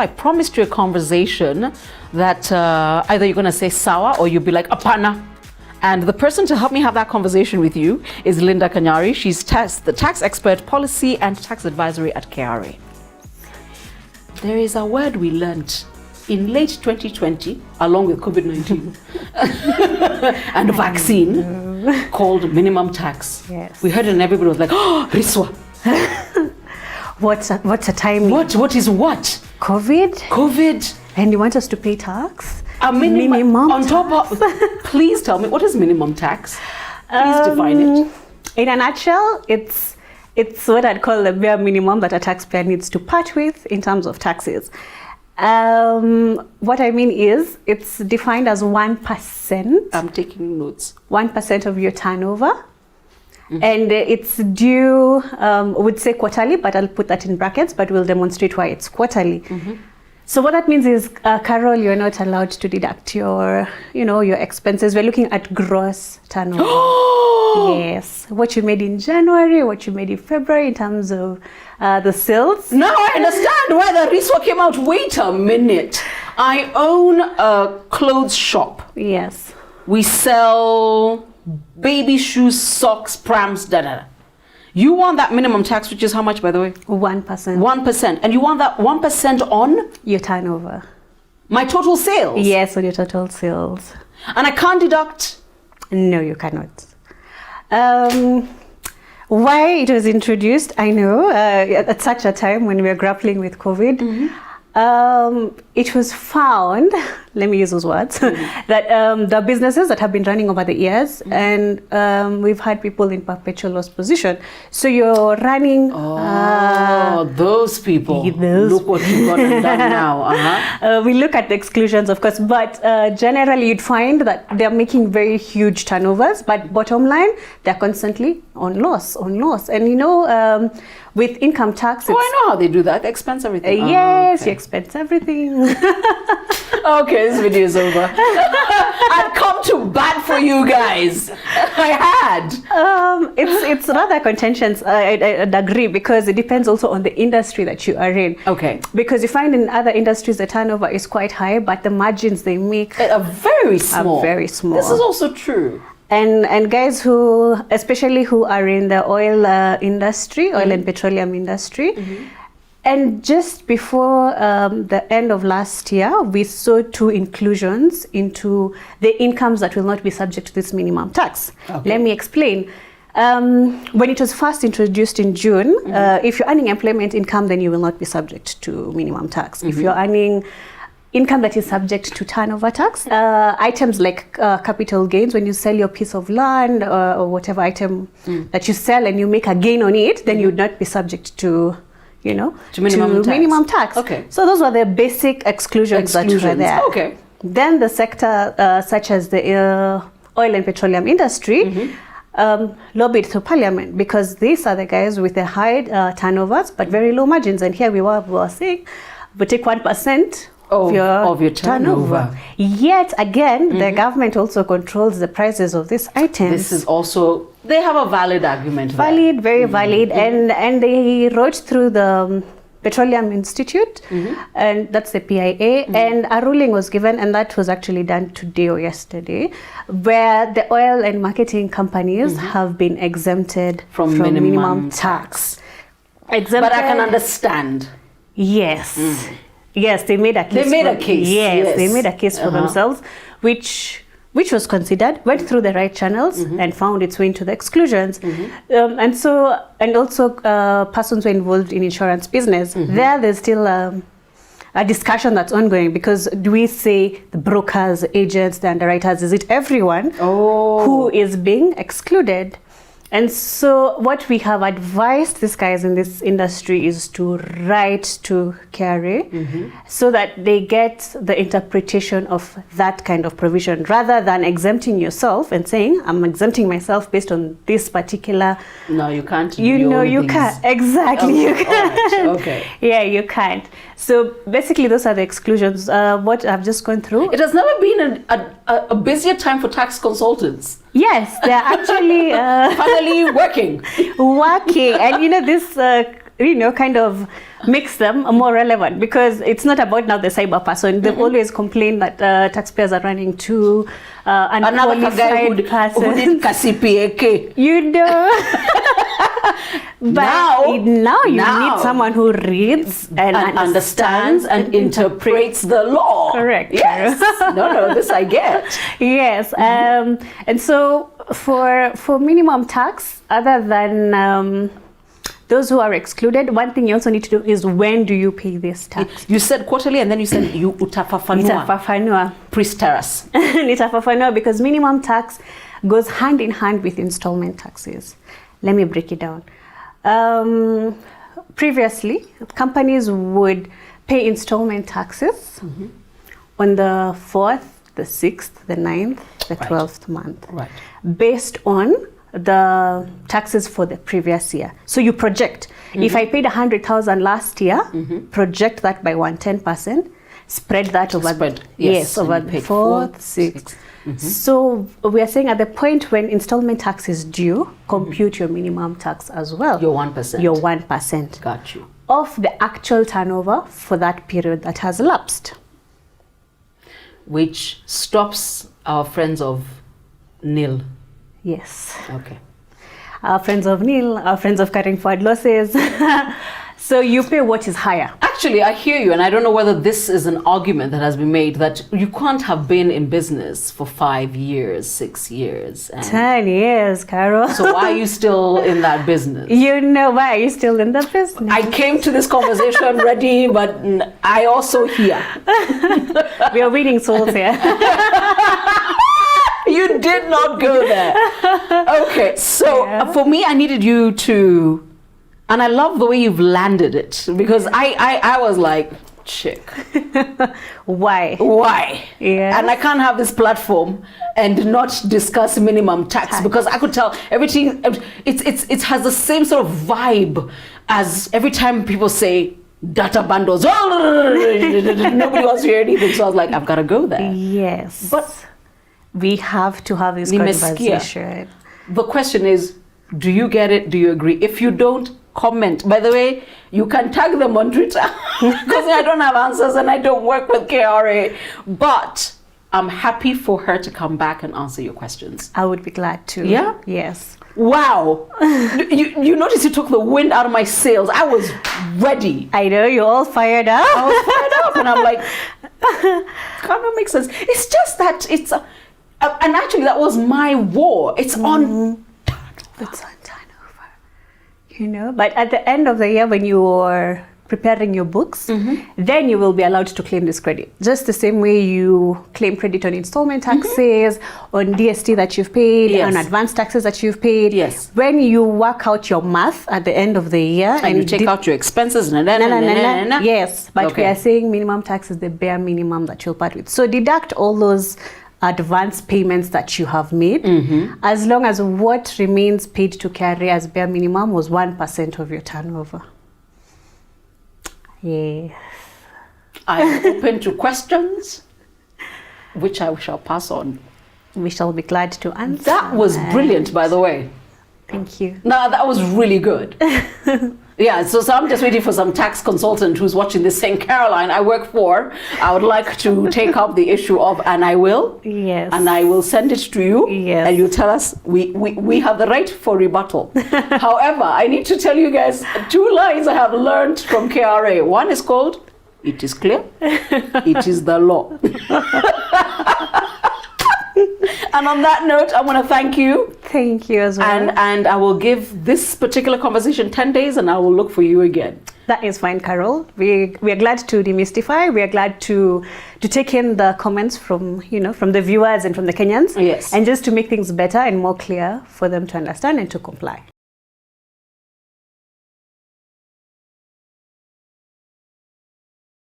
I promised you a conversation that either you're going to say sawa or you'll be like apana. And the person to help me have that conversation with you is Linda Kanyari. She's the tax expert, policy and tax advisory at KRA. There is a word we learned in late 2020, along with COVID-19 and vaccine, called minimum tax. Yes. We heard it and everybody was like, oh, riswa. What's a timing? What is what? COVID. And you want us to pay tax? A minimum on tax? top of. Please tell me, what is minimum tax? Please define it. In a nutshell, it's what I'd call the bare minimum that a taxpayer needs to part with in terms of taxes. What I mean is, it's defined as 1%. I'm taking notes. 1% of your turnover. And it's due, would say quarterly, but I'll put that in brackets, but we'll demonstrate why it's quarterly. So what that means is, Carol, you're not allowed to deduct your expenses. We're looking at gross turnover. Yes, what you made in January, what you made in February in terms of the sales. Now I understand why the Riswa came out. Wait a minute. I own a clothes shop. Yes. We sell baby shoes, socks, prams, da. You want that minimum tax, which is how much, by the way? 1%. 1%. And you want that 1% on? Your turnover. My total sales? Yes, on your total sales. And I can't deduct? No, you cannot. Why it was introduced, I know, at such a time when we were grappling with COVID, it was found, let me use those words, that the businesses that have been running over the years, and we've had people in perpetual loss position. So you're running... those people. Look what you've got done now. We look at the exclusions, of course, but generally you'd find that they're making very huge turnovers, but bottom line, they're constantly on loss. And with income tax... I know how they do that. They expense everything. Yes, you expense everything. Okay, this video is over. I'd come to bat for you guys. I had. It's rather contentious, I'd agree, because it depends also on the industry that you are in. Okay. Because you find in other industries the turnover is quite high, but the margins they make are very small. This is also true. And guys especially who are in the oil industry, oil and petroleum industry, and just before the end of last year, we saw 2 inclusions into the incomes that will not be subject to this minimum tax. Okay. Let me explain. When it was first introduced in June, if you're earning employment income, then you will not be subject to minimum tax. If you're earning income that is subject to turnover tax, items like capital gains, when you sell your piece of land or whatever item that you sell and you make a gain on it, then you would not be subject to minimum tax. Okay. So those were the basic exclusions that were there. Okay. Then the sector such as the oil and petroleum industry lobbied through Parliament, because these are the guys with the high turnovers but very low margins. And here we were saying, but take 1% of your turnover. Yet again, the government also controls the prices of these items. This is also, they have a valid argument. Valid, very valid. And they wrote through the Petroleum Institute, and that's the PIA, and a ruling was given, and that was actually done today or yesterday, where the oil and marketing companies have been exempted from minimum tax. But I can understand. Yes. Yes, they made a case. Yes, they made a case for themselves, which was considered, went through the right channels, and found its way into the exclusions. And also persons who are involved in insurance business. There's still a discussion that's ongoing, because do we say the brokers, agents, the underwriters, is it everyone who is being excluded? And so what we have advised these guys in this industry is to write to KRA so that they get the interpretation of that kind of provision, rather than exempting yourself and saying, I'm exempting myself based on this particular... No, you can't. You can't. Exactly, you can't. Right. Okay. Yeah, you can't. So basically those are the exclusions. What I've just gone through. It has never been a busier time for tax consultants. Yes, they're actually finally working. And this kind of makes them more relevant, because it's not about now the cyber person. They've always complained that taxpayers are running too unqualified person. Who did KCPA. You know. But now you need someone who reads and understands and interprets the law. Correct. Yes. No, this I get. Yes. And so for minimum tax, other than those who are excluded, one thing you also need to do is, when do you pay this tax? You said quarterly, and then you said you utafafanua. Itafafanua. Please tell us. Itafafanua, because minimum tax goes hand in hand with installment taxes. Let me break it down. Previously, companies would pay installment taxes on the 4th, the 6th, the 9th, the 12th month, based on the taxes for the previous year. So you project. If I paid 100,000 last year, project that by 110%, spread that over over the 4th, 6th. So we are saying at the point when installment tax is due, compute your minimum tax as well. Your 1%. Your 1%. Got you. Of the actual turnover for that period that has elapsed. Which stops our friends of nil. Yes. Okay. Our friends of nil, our friends of cutting forward losses. So you pay what is higher. Actually, I hear you, and I don't know whether this is an argument that has been made, that you can't have been in business for 5 years, 6 years. 10 years, Carol. So why are you still in that business? You know, why are you still in the business? I came to this conversation ready, but I also hear. We are winning souls here. You did not go there. Okay, so for me, I needed you to... And I love the way you've landed it, because I was like, chick. Why? Yeah. And I can't have this platform and not discuss minimum tax, because I could tell everything, it has the same sort of vibe as every time people say data bundles. Nobody wants to hear anything. So I was like, I've got to go there. Yes. But we have to have this conversation. The question is, do you get it? Do you agree? If you don't, comment. By the way, you can tag them on Twitter, because I don't have answers and I don't work with KRA. But I'm happy for her to come back and answer your questions. I would be glad to. Yeah? Yes. Wow. You notice you took the wind out of my sails. I was ready. I know, you're all fired up. I was fired up, and I'm like, kind of makes sense. It's just that it's... and actually, that was my war. It's on turnover. It's on turnover. You know, but at the end of the year, when you're preparing your books, then you will be allowed to claim this credit. Just the same way you claim credit on installment taxes, on DST that you've paid, on advanced taxes that you've paid. Yes. When you work out your math at the end of the year, and you take out your expenses, yes, but we are saying minimum tax is the bare minimum that you'll part with. So deduct all those advance payments that you have made, as long as what remains paid to KRA as bare minimum was 1% of your turnover. Yes. I am open to questions, which I shall pass on. We shall be glad to answer. That was brilliant, by the way. Thank you. No, that was really good. Yeah, so I'm just waiting for some tax consultant who's watching this saying, Caroline, I work for, I would like to take up the issue of, and I will. Yes. And I will send it to you. Yes. And you tell us we have the right for rebuttal. However, I need to tell you guys 2 lines I have learned from KRA. One is called, it is clear, it is the law. And on that note, I want to thank you. Thank you as well. And I will give this particular conversation 10 days, and I will look for you again. That is fine, Carol. We are glad to demystify. We are glad to take in the comments from the viewers and from the Kenyans. Yes. And just to make things better and more clear for them to understand and to comply.